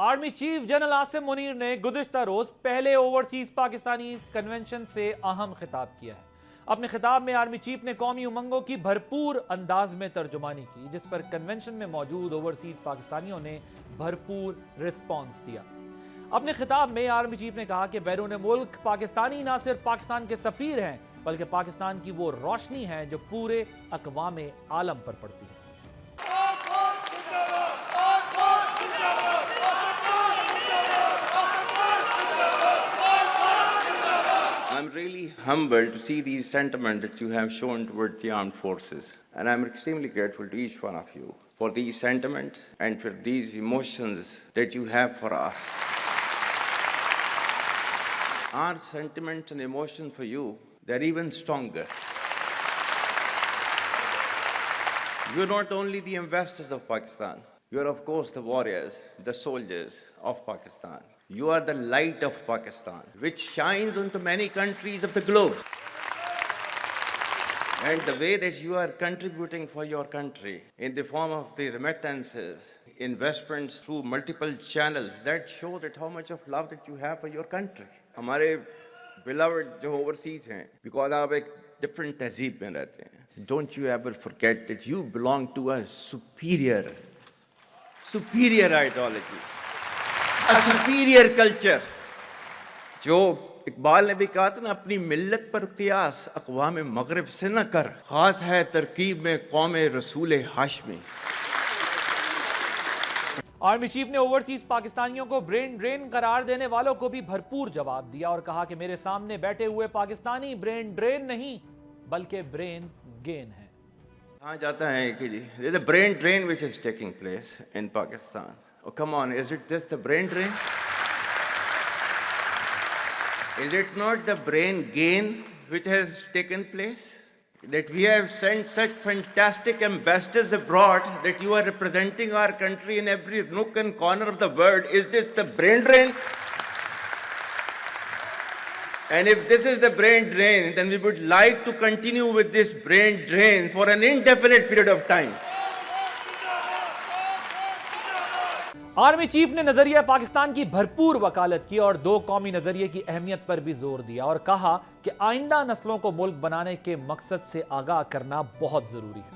Army chief general Asim Munir ने गुज़िश्ता रोज पहले overseas Pakistani convention से अहम खिताब किया है। अपने खिताब में आर्मी चीफ ने कौमी उमंगों की भरपूर अंदाज में तर्जुमानी की, जिस पर कन्वेंशन में मौजूद ओवरसीज पाकिस्तानियों ने भरपूर रिस्पॉन्स दिया। अपने खिताब में आर्मी चीफ ने कहा कि बैरून मुल्क पाकिस्तानी ना सिर्फ पाकिस्तान के सफीर हैं, बल्कि पाकिस्तान की वो रोशनी है जो पूरे अक़वाम आलम पर पड़ती है। I'm really humbled to see these sentiments that you have shown towards the armed forces. And I'm extremely grateful to each one of you for these sentiments and for these emotions that you have for us. Our sentiments and emotions for you, they're even stronger. You're not only the ambassadors of Pakistan, you're of course the warriors, the soldiers of Pakistan. You are the light of Pakistan, which shines onto many countries of the globe. And the way that you are contributing for your country in the form of the remittances, investments through multiple channels, that show that how much of love that you have for your country. हमारे beloved जो overseas हैं, because आप एक different तहजीब में रहते हैं. Don't you ever forget that you belong to a superior ideology. A superior culture. जो इकबाल ने भी कहा था ना, अपनी मिल्लत पर कियास अक़वाम मगरिब से न कर, खास है तरकीब में कौम रसूल हाशमी। आर्मी चीफ ने ओवरसीज पाकिस्तानियों को ब्रेन ड्रेन करार देने वालों को भी भरपूर जवाब दिया और कहा कि मेरे सामने बैठे हुए पाकिस्तानी ब्रेन ड्रेन नहीं बल्कि ब्रेन गेन है। कहा जाता है कि जी there's a brain drain which is taking place in Pakistan. Oh, come on, is it just the brain drain? Is it not the brain gain which has taken place? That we have sent such fantastic ambassadors abroad that you are representing our country in every nook and corner of the world. Is this the brain drain? And if this is the brain drain, then we would like to continue with this brain drain for an indefinite period of time. Army chief ने नजरिया पाकिस्तान की भरपूर वकालत की और दो कौमी नजरिए की अहमियत पर भी जोर दिया और कहा कि आइंदा नस्लों को मुल्क बनाने के मकसद से आगाह करना बहुत जरूरी है।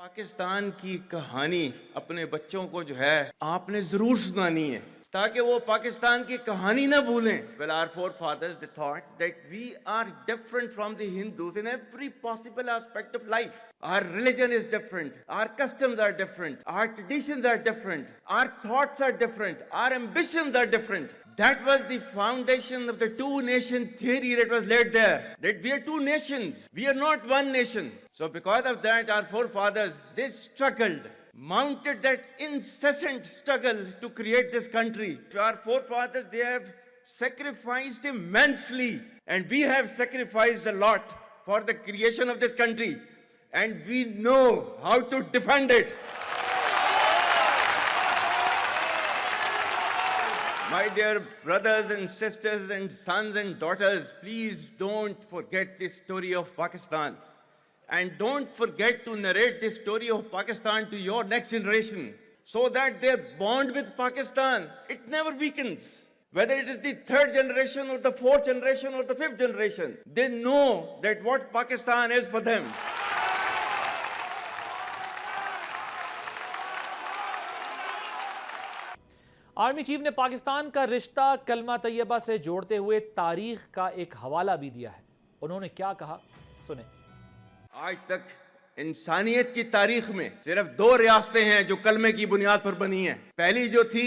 पाकिस्तान की कहानी अपने बच्चों को जो है आपने जरूर सुनानी है ताकि वो पाकिस्तान की कहानी ना भूलें। Well, our forefathers they thought that we are different from the Hindus in every possible aspect of life. Our religion is different, our customs are different, our traditions are different, our thoughts are different, our ambitions are different. That was the foundation of the two-nation theory that was laid there. That we are two nations, we are not one nation. So because of that, our forefathers, they struggled, mounted that incessant struggle to create this country. Our forefathers, they have sacrificed immensely, and we have sacrificed a lot for the creation of this country, and we know how to defend it. My dear brothers and sisters and sons and daughters, please don't forget this story of Pakistan. And don't forget to narrate this story of Pakistan to your next generation so that their bond with Pakistan, it never weakens. Whether it is the third generation or the fourth generation or the fifth generation, they know that what Pakistan is for them. Army chief ने पाकिस्तान का रिश्ता कलमा तैयबा से जोड़ते हुए तारीख का एक हवाला भी दिया है। उन्होंने क्या कहा, सुने। आज तक इंसानियत की तारीख में सिर्फ दो रियासतें हैं जो कलमे की बुनियाद पर बनी हैं। पहली जो थी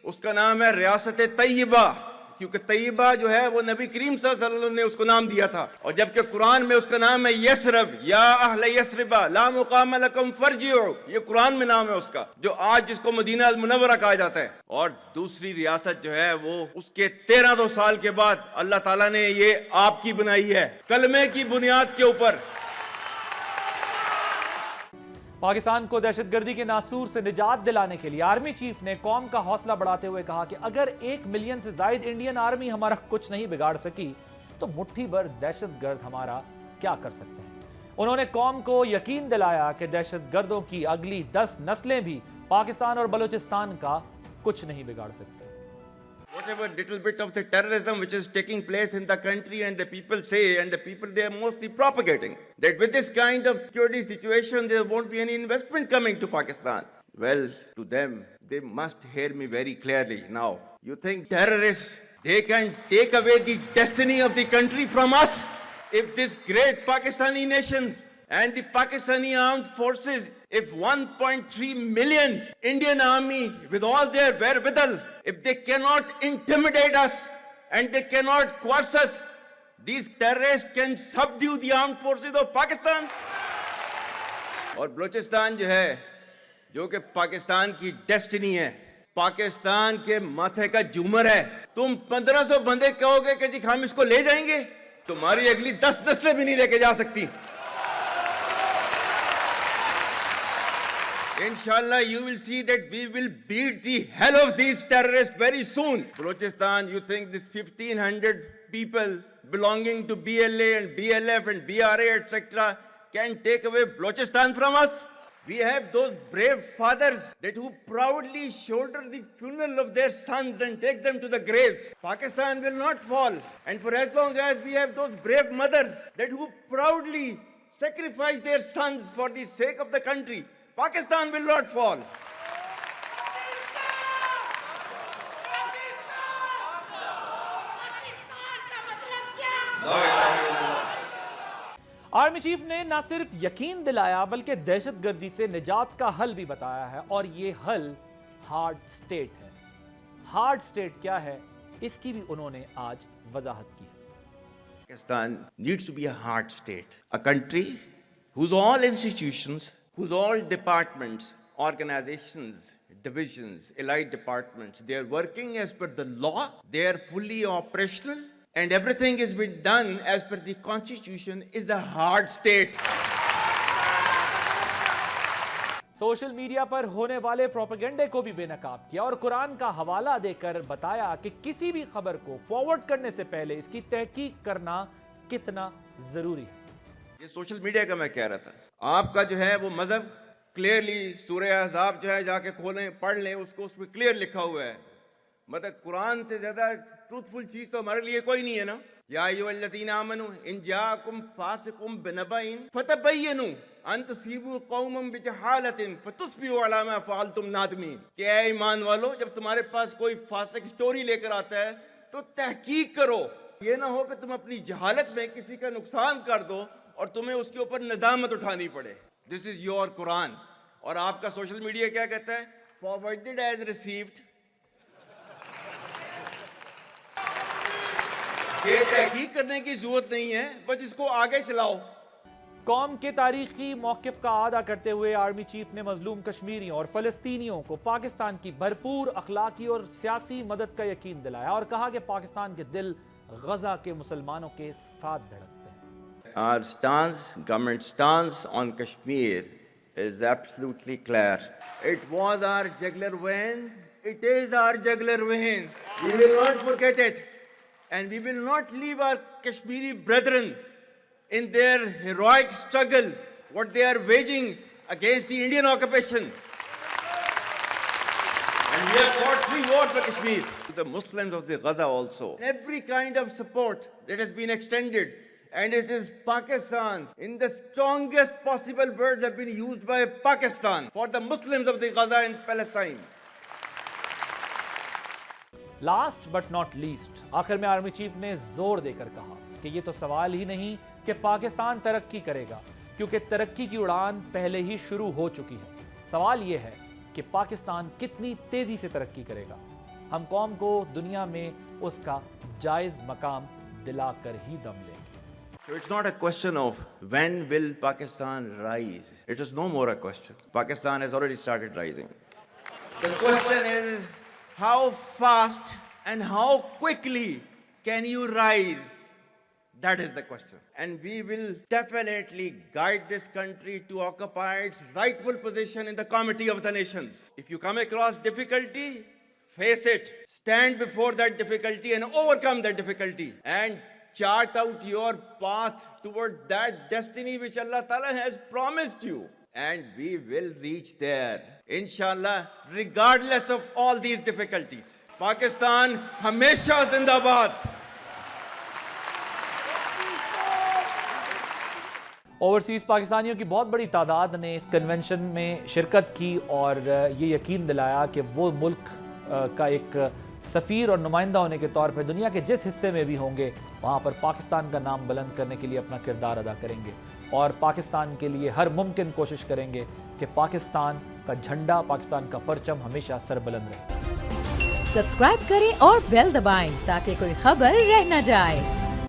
उसका नाम है रियासत तैयबा, क्योंकि तैयबा जो है वो नबी करीम सल्लल्लाहु अलैहि वसल्लम ने उसको नाम दिया था, और जबकि कुरान में उसका नाम है यसरब, या अहले यसरिबा ला मुकाम लकुम फरजिउ, ये कुरान में नाम है उसका, जो आज जिसको मदीना अल मुनव्वरा कहा जाता है। और दूसरी रियासत जो है वो उसके 1300 साल के बाद अल्लाह ताला ने ये आपकी बनाई है कलमे की बुनियाद के ऊपर। पाकिस्तान को दहशतगर्दी के नासूर से निजात दिलाने के लिए आर्मी चीफ ने कौम का हौसला बढ़ाते हुए कहा कि अगर 1 मिलियन से ज्यादा इंडियन आर्मी हमारा कुछ नहीं बिगाड़ सकी तो मुट्ठी भर दहशतगर्द हमारा क्या कर सकते हैं। उन्होंने कौम को यकीन दिलाया कि दहशतगर्दों की अगली 10 नस्लें भी पाकिस्तान और बलूचिस्तान का कुछ नहीं बिगाड़ सकते। Whatever little bit of the terrorism which is taking place in the country, and the people say, and the people they are mostly propagating, that with this kind of security situation there won't be any investment coming to Pakistan. Well, to them, they must hear me very clearly now. You think terrorists, they can take away the destiny of the country from us? If this great Pakistani nation and the Pakistani armed forces, if 1.3 million Indian army with all their wherewithal, if they cannot intimidate us and they cannot coerce us, these terrorists can subdue the armed forces of Pakistan. और बलूचिस्तान जो है, जो कि पाकिस्तान की destiny है, पाकिस्तान के माथे का झूमर है, तुम 1500 बंदे कहोगे कि जी हम इसको ले जाएंगे, तुम्हारी अगली 10 नस्लें भी नहीं लेके जा सकती। Inshallah, you will see that we will beat the hell of these terrorists very soon. Balochistan, you think this 1500 people belonging to BLA and BLF and BRA, etc., can take away Balochistan from us? We have those brave fathers that who proudly shoulder the funeral of their sons and take them to the graves. Pakistan will not fall. And for as long as we have those brave mothers that who proudly sacrifice their sons for the sake of the country, Pakistan will not fall. Army chief ने न सिर्फ यकीन दिलाया बल्कि दहशतगर्दी से निजात का हल भी बताया है, और ये हल हार्ड स्टेट है। हार्ड स्टेट क्या है, इसकी भी उन्होंने आज वजाहत की। Pakistan needs to be a hard state, a country whose all institutions, whose all departments, organizations, divisions, allied departments, they are working as per the law, they are fully operational, and everything is being done as per the constitution, is a hard state. Social media पर होने वाले प्रोपेगेंडे को भी बेनकाब किया और कुरान का हवाला देकर बताया कि किसी भी खबर को फॉरवर्ड करने से पहले इसकी तहकीक करना कितना जरूरी है। ये सोशल मीडिया का मैं कह रहा था, आपका जो है वो मजहब क्लियरली सूरह अहज़ाब जो है जाके खोलें पढ़ लें, उसको उसमें क्लियर लिखा हुआ है। मतलब कुरान से ज्यादा ट्रूथफुल चीज तो हमारे लिए कोई नहीं है ना। या अय्युहल्लज़ीना आमनू इन जाअकुम फासिकुम बिनबइन फतबय्यनु अन तुसीबू कौमम बिजहालतिन फतुस्बिहू अला मा फ़अलतुम नादिमीन। कि ऐ ईमान वालो, जब तुम्हारे पास कोई फासिक स्टोरी लेकर आता है तो तहकीक करो, ये ना हो कि तुम अपनी जहालत में किसी का नुकसान कर दो और तुम्हें उसके ऊपर नदामत उठानी पड़े। This is your Quran. और आपका सोशल मीडिया क्या कहता है? Forwarded as received. ये तहकीक करने की जरूरत नहीं है, बस इसको आगे चलाओ। कौम के तारीखी मौक़िफ़ का आदा करते हुए आर्मी चीफ ने मजलूम कश्मीरियों और फ़लस्तीनियों को पाकिस्तान की भरपूर अखलाकी और सियासी मदद का यकीन दिलाया और कहा कि पाकिस्तान के दिल गजा के मुसलमानों के साथ धड़कते हैं। Our stance, government stance on Kashmir is absolutely clear. It was our jugular vein. It is our jugular vein. We will not forget it. And we will not leave our Kashmiri brethren in their heroic struggle, what they are waging against the Indian occupation. And we have fought free war for Kashmir. To the Muslims of the Gaza also, every kind of support that has been extended, and it is Pakistan, in the strongest possible words have been used by Pakistan for the Muslims of the Gaza and Palestine. Last but not least, आखिर में army chief ने जोर देकर कहा कि ये तो सवाल ही नहीं कि पाकिस्तान तरक्की करेगा, क्योंकि तरक्की की उड़ान पहले ही शुरू हो चुकी है। सवाल ये है कि पाकिस्तान कितनी तेजी से तरक्की करेगा। हम कौम को दुनिया में उसका जायज मकाम दिलाकर ही दम लेंगे। So it's not a question of when will Pakistan rise. It is no more a question. Pakistan has already started rising. The question is, how fast and how quickly can you rise? That is the question. And we will definitely guide this country to occupy its rightful position in the Committee of the Nations. If you come across difficulty, face it. Stand before that difficulty and overcome that difficulty. And chart out your path toward that destiny which Allah Ta'ala has promised you. and we will reach there. Inshallah, regardless of all these difficulties. Pakistan हमेशा जिंदाबाद. Overseas पाकिस्तानियों की बहुत बड़ी तादाद ने इस convention में शिरकत की और ये यकीन दिलाया कि वो मुल्क का एक सफ़ीर और नुमाइंदा होने के तौर पर दुनिया के जिस हिस्से में भी होंगे वहाँ पर पाकिस्तान का नाम बुलंद करने के लिए अपना किरदार अदा करेंगे और पाकिस्तान के लिए हर मुमकिन कोशिश करेंगे कि पाकिस्तान का झंडा, पाकिस्तान का परचम हमेशा सरबुलंद रहे। सब्सक्राइब करें और बेल दबाएं ताकि कोई खबर रह न जाए।